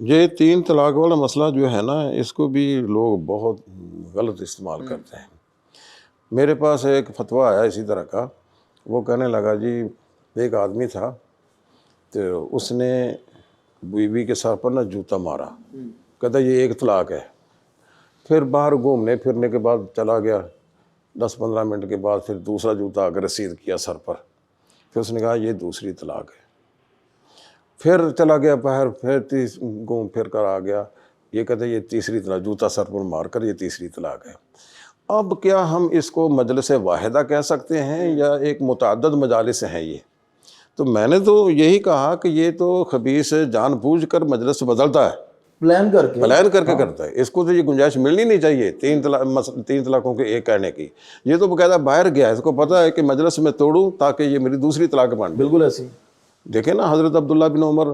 یہ 3 طلاق والا مسئلہ جو ہے نا، اس کو بھی لوگ بہت غلط استعمال کرتے ہیں۔ میرے پاس ایک فتویٰ آیا اسی طرح کا، وہ کہنے لگا جی ایک آدمی تھا تو اس نے بیوی کے سر پر نا جوتا مارا، کہتا یہ ایک طلاق ہے۔ پھر باہر گھومنے پھرنے کے بعد چلا گیا، 10-15 منٹ کے بعد پھر دوسرا جوتا اگر رسید کیا سر پر، پھر اس نے کہا یہ دوسری طلاق ہے۔ پھر چلا گیا باہر، پھر گھوم پھر کر آ گیا، یہ کہتے ہیں یہ تیسری طلاق، جوتا سر پر مار کر یہ تیسری طلاق ہے۔ اب کیا ہم اس کو مجلس واحدہ کہہ سکتے ہیں یا ایک متعدد مجالس ہیں یہ؟ تو میں نے تو یہی کہا کہ یہ تو خبیث جان بوجھ کر مجلس بدلتا ہے، پلان کر کے کرتا ہے۔ اس کو تو یہ گنجائش ملنی نہیں چاہیے 3 طلاقوں کے ایک کہنے کی۔ یہ تو باقاعدہ باہر گیا ہے، اس کو پتہ ہے کہ مجلس میں توڑوں تاکہ یہ میری دوسری طلاق بن جائے۔ بالکل ایسی دیکھیں نا، حضرت عبداللہ بن عمر،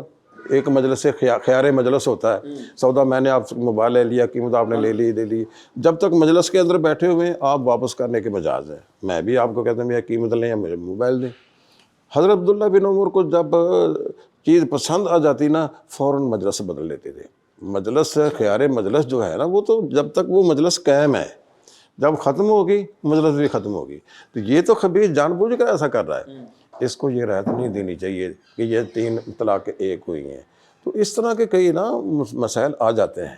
ایک مجلس سے خیار مجلس ہوتا ہے، سودا میں نے آپ سے موبائل لے لیا، قیمت آپ نے لے لی، جب تک مجلس کے اندر بیٹھے ہوئے ہیں آپ واپس کرنے کے مجاز ہے۔ میں بھی آپ کو کہتا ہوں یا قیمت لیں یا مجھے موبائل دیں۔ حضرت عبداللہ بن عمر کو جب چیز پسند آ جاتی نا، فوراً مجلس بدل لیتے تھے۔ مجلس خیار مجلس جو ہے نا، وہ تو جب تک وہ مجلس قائم ہے، جب ختم ہوگی مجلس بھی ختم ہوگی۔ تو یہ تو خبیث جان بوجھ کر ایسا کر رہا ہے، اس کو یہ رعایت نہیں دینی چاہیے کہ یہ 3 طلاق ایک ہوئی ہیں۔ تو اس طرح کے کئی نا مسائل آ جاتے ہیں۔